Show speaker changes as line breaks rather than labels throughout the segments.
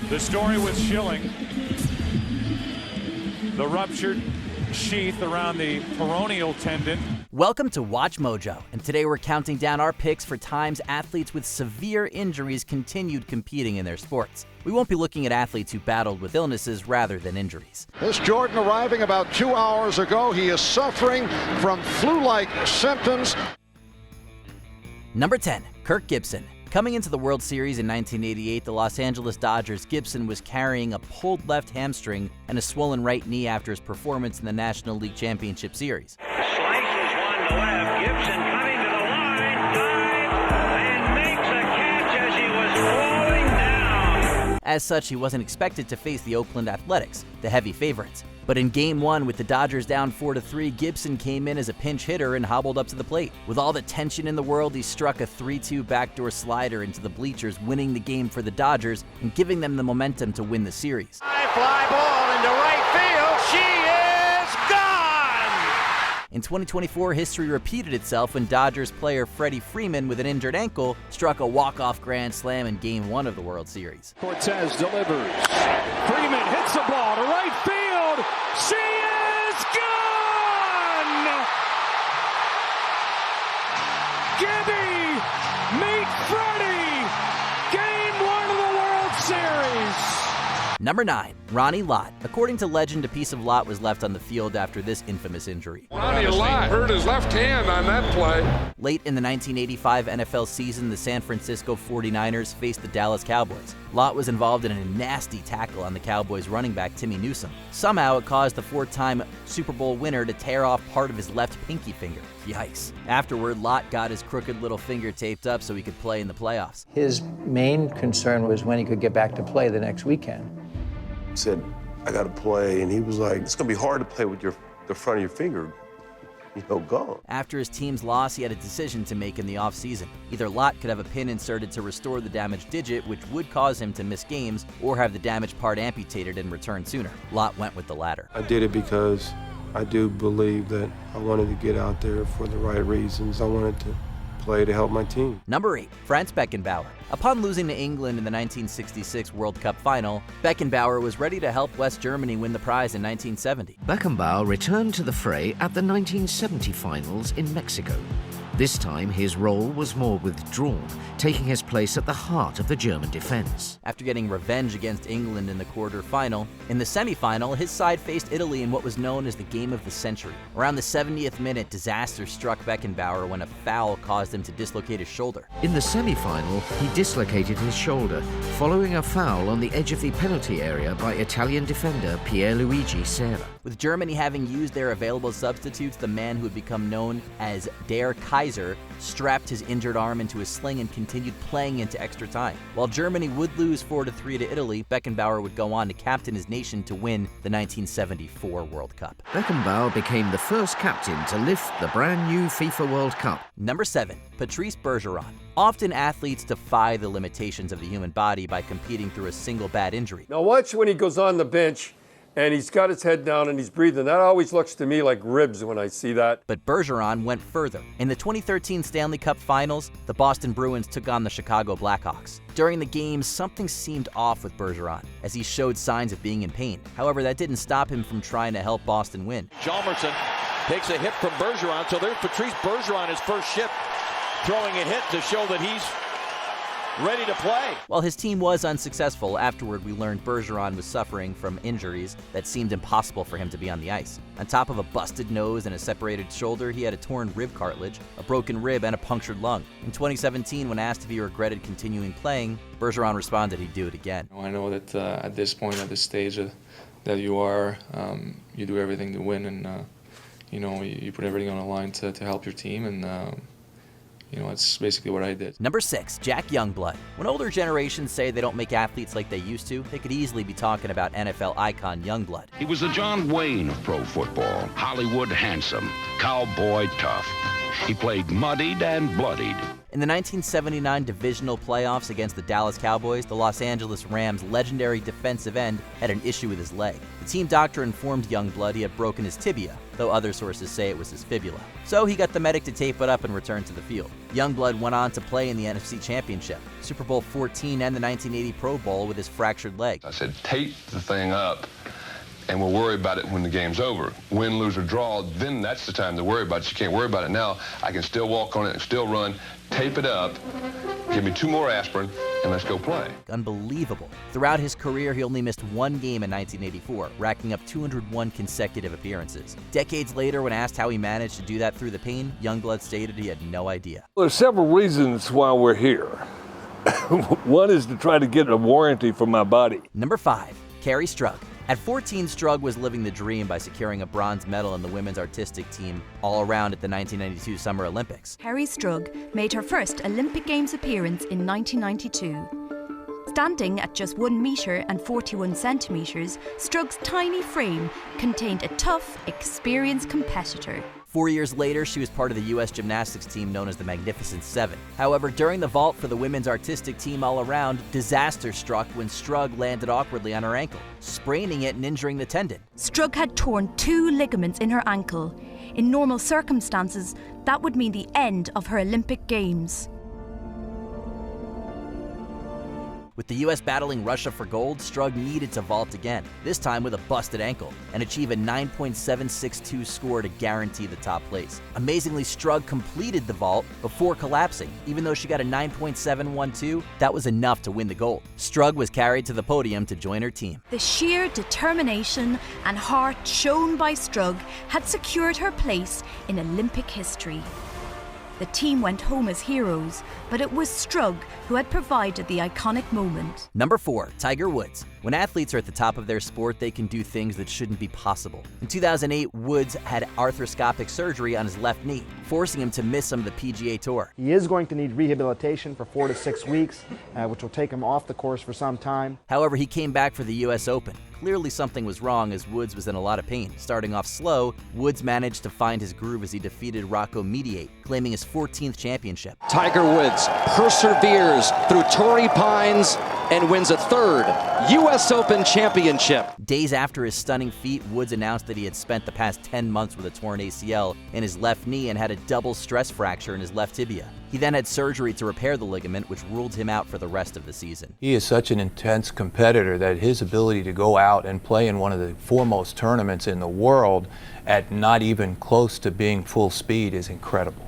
The story with Schilling, the ruptured sheath around the peroneal tendon.
Welcome to Watch Mojo, and today we're counting down our picks for times athletes with severe injuries continued competing in their sports. We won't be looking at athletes who battled with illnesses rather than injuries.
This Jordan arriving about 2 hours ago. He is suffering from flu-like symptoms.
Number 10, Kirk Gibson. Coming into the World Series in 1988, the Los Angeles Dodgers' Gibson was carrying a pulled left hamstring and a swollen right knee after his performance in the National League Championship Series.
Slices one to left. Gibson coming to the line, dives, and makes a catch as he was falling down.
As such, he wasn't expected to face the Oakland Athletics, the heavy favorites. But in Game 1, with the Dodgers down 4-3, Gibson came in as a pinch hitter and hobbled up to the plate. With all the tension in the world, he struck a 3-2 backdoor slider into the bleachers, winning the game for the Dodgers and giving them the momentum to win the series.
High fly ball into right field. She is gone!
In 2024, history repeated itself when Dodgers player Freddie Freeman, with an injured ankle, struck a walk-off grand slam in Game 1 of the World Series.
Cortez delivers. Freeman hits the ball to right field. She is gone! Gibby, meet Freddie! Game 1 of the World Series!
Number 9, Ronnie Lott. According to legend, a piece of Lott was left on the field after this infamous injury.
Ronnie Lott hurt his left hand on that play.
Late in the 1985 NFL season, the San Francisco 49ers faced the Dallas Cowboys. Lott was involved in a nasty tackle on the Cowboys running back Timmy Newsome. Somehow it caused the 4-time Super Bowl winner to tear off part of his left pinky finger. Yikes. Afterward, Lott got his crooked little finger taped up so he could play in the playoffs.
His main concern was when he could get back to play the next weekend.
Said, I got to play, and he was like, it's going to be hard to play with the front of your finger, gone.
After his team's loss, he had a decision to make in the offseason. Either Lott could have a pin inserted to restore the damaged digit, which would cause him to miss games, or have the damaged part amputated and return sooner. Lott went with the latter.
I did it because I do believe that I wanted to get out there for the right reasons. I wanted to play to help my team.
Number 8, Franz Beckenbauer. Upon losing to England in the 1966 World Cup final, Beckenbauer was ready to help West Germany win the prize in 1970.
Beckenbauer returned to the fray at the 1970 finals in Mexico. This time, his role was more withdrawn, taking his place at the heart of the German defense.
After getting revenge against England in the quarter-final, in the semi-final, his side faced Italy in what was known as the game of the century. Around the 70th minute, disaster struck Beckenbauer when a foul caused him to dislocate his shoulder.
In the semi-final, he dislocated his shoulder, following a foul on the edge of the penalty area by Italian defender Pierluigi Serra.
With Germany having used their available substitutes, the man who had become known as Der Kaiser strapped his injured arm into a sling and continued playing into extra time. While Germany would lose 4-3 to Italy, Beckenbauer would go on to captain his nation to win the 1974 World Cup.
Beckenbauer became the first captain to lift the brand new FIFA World Cup.
Number 7, Patrice Bergeron. Often athletes defy the limitations of the human body by competing through a single bad injury.
Now watch when he goes on the bench and he's got his head down and he's breathing. That always looks to me like ribs when I see that.
But Bergeron went further. In the 2013 Stanley Cup Finals, the Boston Bruins took on the Chicago Blackhawks. During the game, something seemed off with Bergeron, as he showed signs of being in pain. However, that didn't stop him from trying to help Boston win.
Chalmerson takes a hit from Bergeron, so there's Patrice Bergeron, his first shift, throwing a hit to show that he's ready to play.
While his team was unsuccessful, afterward we learned Bergeron was suffering from injuries that seemed impossible for him to be on the ice. On top of a busted nose and a separated shoulder, he had a torn rib cartilage, a broken rib, and a punctured lung. In 2017, when asked if he regretted continuing playing, Bergeron responded he'd do it again.
I know that at this point, at this stage that you are, you do everything to win, and you put everything on the line to help your team, and it's basically what I did.
Number 6, Jack Youngblood. When older generations say they don't make athletes like they used to, they could easily be talking about NFL icon Youngblood.
He was the John Wayne of pro football, Hollywood handsome, cowboy tough. He played muddied and bloodied.
In the 1979 divisional playoffs against the Dallas Cowboys, the Los Angeles Rams' legendary defensive end had an issue with his leg. The team doctor informed Youngblood he had broken his tibia, though other sources say it was his fibula. So he got the medic to tape it up and returned to the field. Youngblood went on to play in the NFC Championship, Super Bowl 14, and the 1980 Pro Bowl with his fractured leg.
I said, tape the thing up, and we'll worry about it when the game's over. Win, lose, or draw, then that's the time to worry about it. You can't worry about it now. I can still walk on it and still run. Tape it up, give me 2 more aspirin, and let's go play.
Unbelievable. Throughout his career, he only missed 1 game in 1984, racking up 201 consecutive appearances. Decades later, when asked how he managed to do that through the pain, Youngblood stated he had no idea.
Well, there's several reasons why we're here. One is to try to get a warranty for my body.
Number 5, Carrie Strug. At 14, Strug was living the dream by securing a bronze medal in the women's artistic team all-around at the 1992 Summer Olympics.
Carrie Strug made her first Olympic Games appearance in 1992. Standing at just 1 meter and 41 centimeters, Strug's tiny frame contained a tough, experienced competitor.
4 years later, she was part of the U.S. Gymnastics team known as the Magnificent Seven. However, during the vault for the women's artistic team all-around, disaster struck when Strug landed awkwardly on her ankle, spraining it and injuring the tendon.
Strug had torn 2 ligaments in her ankle. In normal circumstances, that would mean the end of her Olympic Games.
With the U.S. battling Russia for gold, Strug needed to vault again, this time with a busted ankle, and achieve a 9.762 score to guarantee the top place. Amazingly, Strug completed the vault before collapsing. Even though she got a 9.712, that was enough to win the gold. Strug was carried to the podium to join her team.
The sheer determination and heart shown by Strug had secured her place in Olympic history. The team went home as heroes, but it was Strug who had provided the iconic moment.
Number 4, Tiger Woods. When athletes are at the top of their sport, they can do things that shouldn't be possible. In 2008, Woods had arthroscopic surgery on his left knee, forcing him to miss some of the PGA Tour.
He is going to need rehabilitation for 4 to 6 weeks, which will take him off the course for some time.
However, he came back for the U.S. Open. Clearly something was wrong as Woods was in a lot of pain. Starting off slow, Woods managed to find his groove as he defeated Rocco Mediate, claiming his 14th championship.
Tiger Woods perseveres through Torrey Pines and wins a 3rd U.S. Open championship.
Days after his stunning feat, Woods announced that he had spent the past 10 months with a torn ACL in his left knee and had a double stress fracture in his left tibia. He then had surgery to repair the ligament, which ruled him out for the rest of the season.
He is such an intense competitor that his ability to go out and play in one of the foremost tournaments in the world at not even close to being full speed is incredible.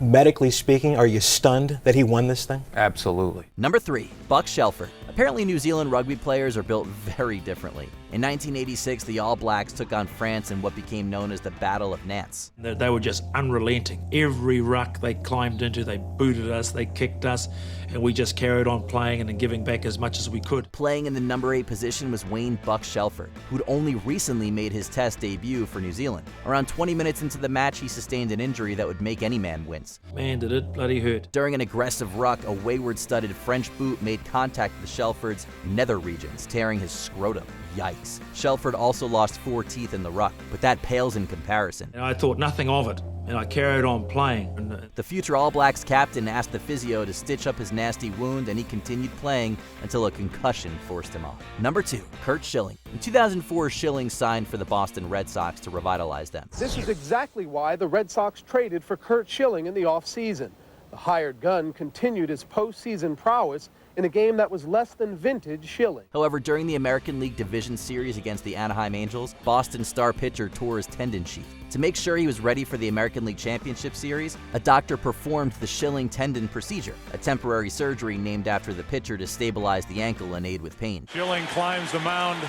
Medically speaking, are you stunned that he won this thing?
Absolutely.
Number 3, Buck Shelford. Apparently New Zealand rugby players are built very differently. In 1986, the All Blacks took on France in what became known as the Battle of Nantes.
They were just unrelenting. Every ruck they climbed into, they booted us, they kicked us, and we just carried on playing and giving back as much as we could.
Playing in the number 8 position was Wayne Buck Shelford, who'd only recently made his Test debut for New Zealand. Around 20 minutes into the match, he sustained an injury that would make any man wince.
Man, did it bloody hurt.
During an aggressive ruck, a wayward-studded French boot made contact with Shelford's nether regions, tearing his scrotum. Yikes. Shelford also lost 4 teeth in the ruck, but that pales in comparison.
And I thought nothing of it, and I carried on playing.
The future All Blacks captain asked the physio to stitch up his nasty wound, and he continued playing until a concussion forced him off. Number 2, Curt Schilling. In 2004, Schilling signed for the Boston Red Sox to revitalize them.
This is exactly why the Red Sox traded for Curt Schilling in the offseason. The hired gun continued his postseason prowess in a game that was less than vintage Schilling.
However, during the American League Division Series against the Anaheim Angels, Boston star pitcher tore his tendon sheath. To make sure he was ready for the American League Championship Series, a doctor performed the Schilling tendon procedure, a temporary surgery named after the pitcher to stabilize the ankle and aid with pain.
Schilling climbs the mound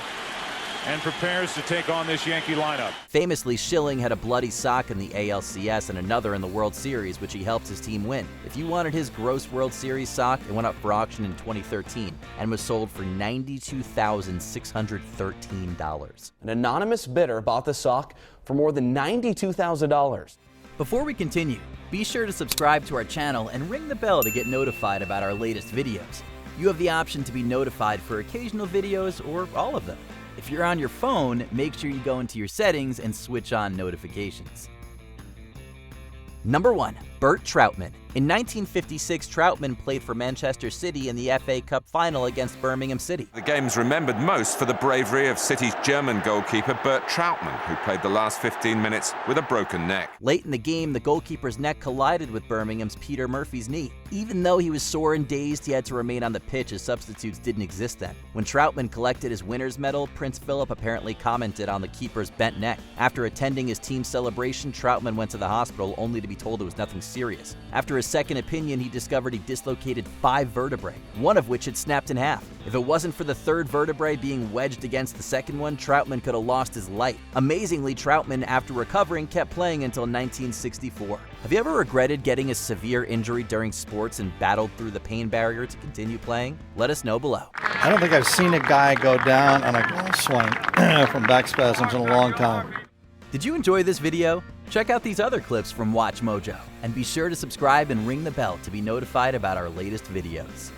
and prepares to take on this Yankee lineup.
Famously, Schilling had a bloody sock in the ALCS and another in the World Series, which he helped his team win. If you wanted his gross World Series sock, it went up for auction in 2013 and was sold for $92,613.
An anonymous bidder bought the sock for more than $92,000.
Before we continue, be sure to subscribe to our channel and ring the bell to get notified about our latest videos. You have the option to be notified for occasional videos or all of them. If you're on your phone, make sure you go into your settings and switch on notifications. Number 1, Bert Trautmann. In 1956, Trautmann played for Manchester City in the FA Cup final against Birmingham City.
The game's remembered most for the bravery of City's German goalkeeper Bert Trautmann, who played the last 15 minutes with a broken neck.
Late in the game, the goalkeeper's neck collided with Birmingham's Peter Murphy's knee. Even though he was sore and dazed, he had to remain on the pitch as substitutes didn't exist then. When Trautmann collected his winner's medal, Prince Philip apparently commented on the keeper's bent neck. After attending his team's celebration, Trautmann went to the hospital only to be told it was nothing serious. After his second opinion, he discovered he dislocated 5 vertebrae, one of which had snapped in half. If it wasn't for the third vertebrae being wedged against the second one, Trautmann could have lost his life. Amazingly, Trautmann, after recovering, kept playing until 1964. Have you ever regretted getting a severe injury during sports and battled through the pain barrier to continue playing? Let us know below.
I don't think I've seen a guy go down on a golf swing from back spasms in a long time.
Did you enjoy this video? Check out these other clips from WatchMojo, and be sure to subscribe and ring the bell to be notified about our latest videos.